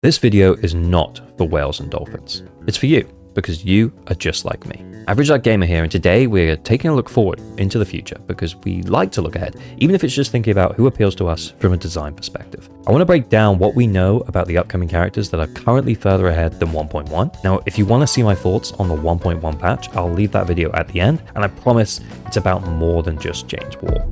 This video is not for whales and dolphins. It's for you, because you are just like me. Average Light Gamer here, and today we're taking a look forward into the future because we like to look ahead, even if it's just thinking about who appeals to us from a design perspective. I want to break down what we know about the upcoming characters that are currently further ahead than 1.1. Now, if you want to see my thoughts on the 1.1 patch, I'll leave that video at the end, and I promise it's about more than just Jane's War.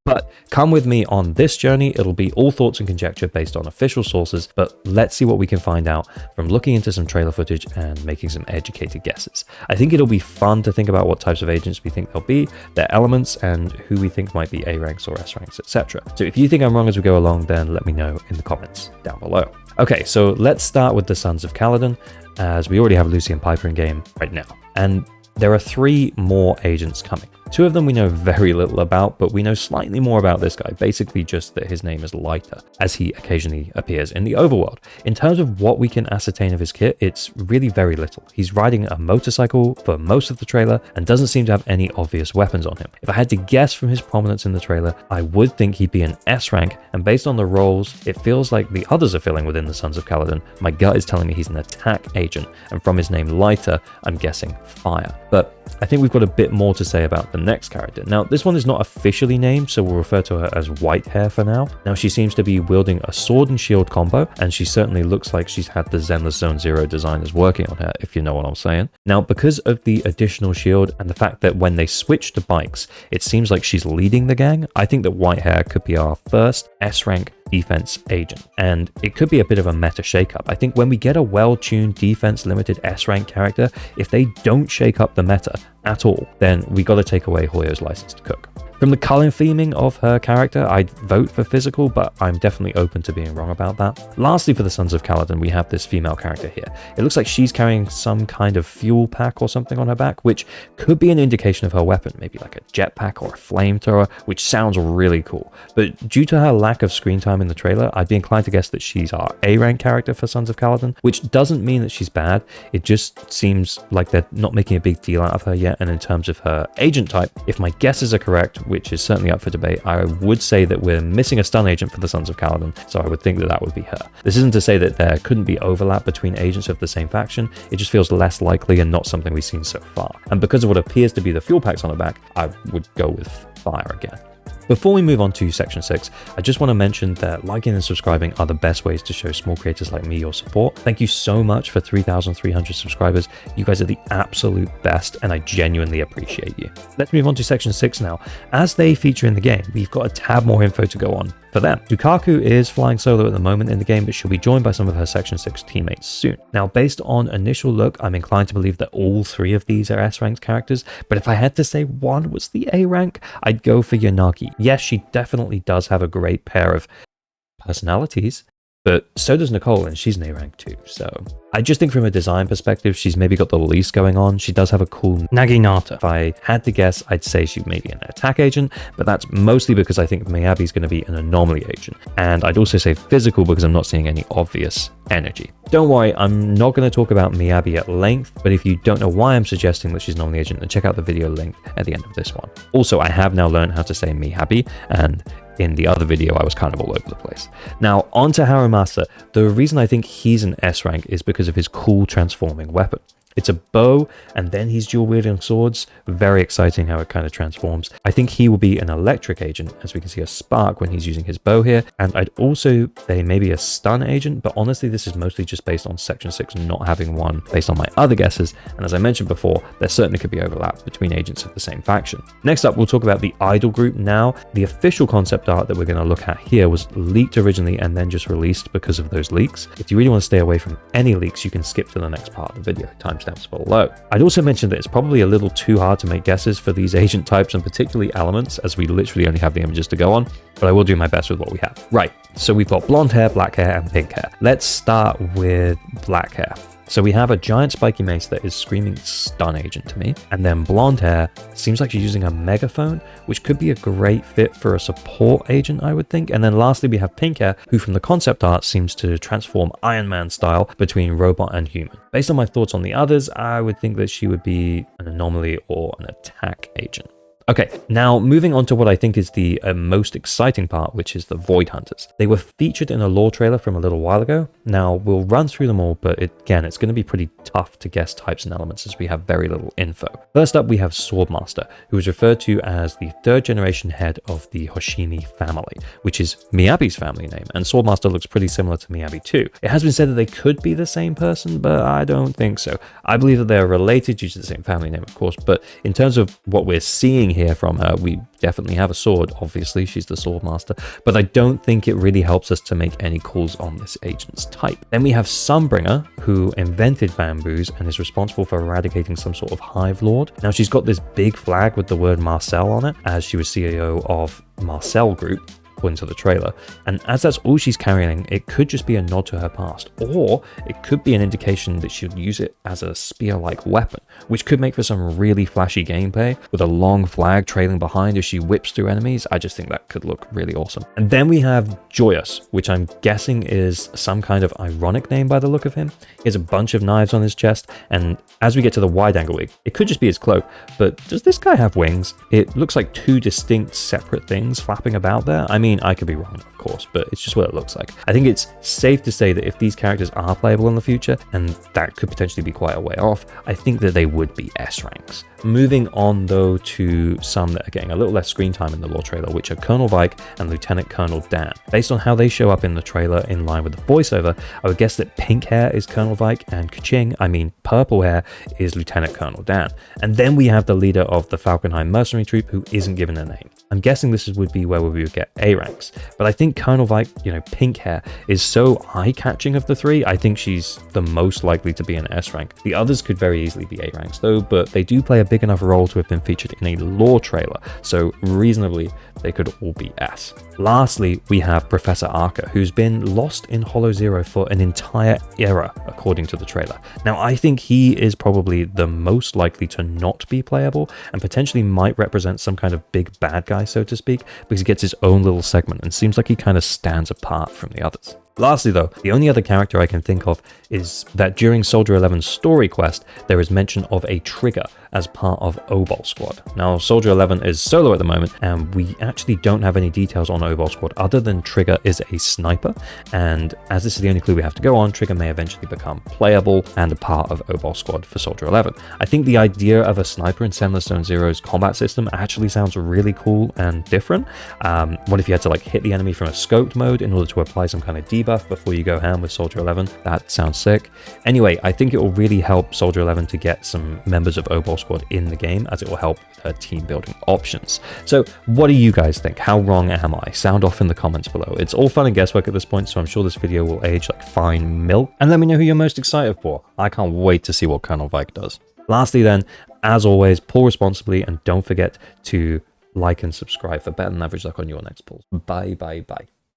But come with me on this journey. It'll be all thoughts and conjecture based on official sources, but let's see what we can find out from looking into some trailer footage and making some educated guesses. I think it'll be fun to think about what types of agents we think they'll be, their elements, and who we think might be A ranks or S ranks, etc. So if you think I'm wrong as we go along, then let me know in the comments down below. Okay, so let's start with the Sons of Calydon, as we already have Lucy and Piper in game right now. And there are 3 more agents coming. 2 of them we know very little about, but we know slightly more about this guy, basically just that his name is Lighter, as he occasionally appears in the overworld. In terms of what we can ascertain of his kit, it's really very little. He's riding a motorcycle for most of the trailer and doesn't seem to have any obvious weapons on him. If I had to guess from his prominence in the trailer, I would think he'd be an S rank, and based on the roles, it feels like the others are filling within the Sons of Calydon. My gut is telling me he's an attack agent, and from his name Lighter, I'm guessing fire. But I think we've got a bit more to say about the next character. Now, this one is not officially named, so we'll refer to her as Whitehair for now. Now, she seems to be wielding a sword and shield combo, and she certainly looks like she's had the Zenless Zone Zero designers working on her, if you know what I'm saying. Now, because of the additional shield and the fact that when they switch to bikes, it seems like she's leading the gang, I think that Whitehair could be our first S-rank defense agent, and it could be a bit of a meta shakeup. I think when we get a well-tuned defense limited S-rank character, if they don't shake up the meta at all, then we got to take away Hoyo's license to cook. From the color theming of her character, I'd vote for physical, but I'm definitely open to being wrong about that. Lastly, for the Sons of Calydon, we have this female character here. It looks like she's carrying some kind of fuel pack or something on her back, which could be an indication of her weapon, maybe like a jetpack or a flamethrower, which sounds really cool. But due to her lack of screen time in the trailer, I'd be inclined to guess that she's our A-rank character for Sons of Calydon, which doesn't mean that she's bad. It just seems like they're not making a big deal out of her yet. And in terms of her agent type, if my guesses are correct, which is certainly up for debate, I would say that we're missing a stun agent for the Sons of Calydon, so I would think that that would be her. This isn't to say that there couldn't be overlap between agents of the same faction, it just feels less likely and not something we've seen so far. And because of what appears to be the fuel packs on her back, I would go with fire again. Before we move on to Section 6, I just want to mention that liking and subscribing are the best ways to show small creators like me your support. Thank you so much for 3,300 subscribers. You guys are the absolute best, and I genuinely appreciate you. Let's move on to Section 6 now. As they feature in the game, we've got a tad more info to go on for them. Dukaku is flying solo at the moment in the game, but she'll be joined by some of her Section 6 teammates soon. Now, based on initial look, I'm inclined to believe that all 3 of these are S-ranked characters, but if I had to say one was the A rank, I'd go for Yanagi. Yes, she definitely does have a great pair of personalities, but so does Nicole, and she's an A rank too. So I just think from a design perspective, she's maybe got the least going on. She does have a cool Naginata. If I had to guess, I'd say she's maybe an attack agent, but that's mostly because I think Miyabi's going to be an anomaly agent. And I'd also say physical because I'm not seeing any obvious energy. Don't worry, I'm not going to talk about Miyabi at length, but if you don't know why I'm suggesting that she's an anomaly agent, then check out the video link at the end of this one. Also, I have now learned how to say Miyabi, and in the other video, I was kind of all over the place. Now, on to Haramasa. The reason I think he's an S rank is because of his cool transforming weapon. It's a bow, and then he's dual wielding swords. Very exciting how it kind of transforms. I think he will be an electric agent, as we can see a spark when he's using his bow here. And I'd also say maybe a stun agent, but honestly, this is mostly just based on Section 6 not having one based on my other guesses. And as I mentioned before, there certainly could be overlap between agents of the same faction. Next up, we'll talk about the idol group now. The official concept art that we're going to look at here was leaked originally and then just released because of those leaks. If you really want to stay away from any leaks, you can skip to the next part of the video. Timestamps below. I'd also mention that it's probably a little too hard to make guesses for these agent types and particularly elements, as we literally only have the images to go on, but I will do my best with what we have. Right, so we've got blonde hair, black hair, and pink hair. Let's start with black hair. So we have a giant spiky mace that is screaming stun agent to me, and then blonde hair seems like she's using a megaphone, which could be a great fit for a support agent, I would think. And then lastly, we have pink hair, who from the concept art seems to transform Iron Man style between robot and human. Based on my thoughts on the others, I would think that she would be an anomaly or an attack agent. Okay, now moving on to what I think is the most exciting part, which is the Voidhunters. They were featured in a lore trailer from a little while ago. Now, we'll run through them all, but again, it's going to be pretty tough to guess types and elements as we have very little info. First up, we have Swordmaster, who is referred to as the 3rd generation head of the Hoshimi family, which is Miyabi's family name, and Swordmaster looks pretty similar to Miyabi too. It has been said that they could be the same person, but I don't think so. I believe that they're related due to the same family name, of course, but in terms of what we're seeing here from her, we definitely have a sword. Obviously, she's the sword master, but I don't think it really helps us to make any calls on this agent's type. Then we have Sunbringer, who invented bamboos and is responsible for eradicating some sort of hive lord. Now, she's got this big flag with the word Marcel on it, as she was CEO of Marcel Group, into the trailer, and as that's all she's carrying, it could just be a nod to her past, or it could be an indication that she'll use it as a spear-like weapon, which could make for some really flashy gameplay with a long flag trailing behind as she whips through enemies. I just think that could look really awesome. And then we have Joyous, which I'm guessing is some kind of ironic name by the look of him. He has a bunch of knives on his chest, and as we get to the wide angle wig, it could just be his cloak, but does this guy have wings? It looks like 2 distinct separate things flapping about there. I mean, I could be wrong, of course, but it's just what it looks like. I think it's safe to say that if these characters are playable in the future, and that could potentially be quite a way off, I think that they would be S ranks. Moving on though to some that are getting a little less screen time in the lore trailer, which are Colonel Vike and Lieutenant Colonel Dan. Based on how they show up in the trailer in line with the voiceover, I would guess that pink hair is Colonel Vike and purple hair is Lieutenant Colonel Dan. And then we have the leader of the Falkenheim mercenary troop who isn't given a name. I'm guessing this would be where we would get A ranks, but I think Colonel Vike, pink hair, is so eye-catching of the 3, I think she's the most likely to be an S rank. The others could very easily be A ranks though, but they do play a big enough role to have been featured in a lore trailer, so reasonably they could all be S. Lastly, we have Professor Arca, who's been lost in Hollow Zero for an entire era, according to the trailer. Now, I think he is probably the most likely to not be playable, and potentially might represent some kind of big bad guy, so to speak, because he gets his own little segment and seems like he kind of stands apart from the others. Lastly though, the only other character I can think of is that during Soldier 11's story quest, there is mention of a trigger as part of Obol Squad. Now, Soldier 11 is solo at the moment, and we actually don't have any details on Obol Squad other than Trigger is a sniper, and as this is the only clue we have to go on, Trigger may eventually become playable and a part of Obol Squad for Soldier 11. I think the idea of a sniper in Zenless Zone Zero's combat system actually sounds really cool and different. What if you had to hit the enemy from a scoped mode in order to apply some kind of debuff before you go ham with Soldier 11? That sounds sick. Anyway, I think it will really help Soldier 11 to get some members of Obol Squad in the game, as it will help with her team building options. So what do you guys think? How wrong am I? Sound off in the comments below. It's all fun and guesswork at this point, so I'm sure this video will age like fine milk. And let me know who you're most excited for. I can't wait to see what Colonel Vike does. Lastly then, as always, pull responsibly and don't forget to like and subscribe for better than average luck on your next pulls. Bye.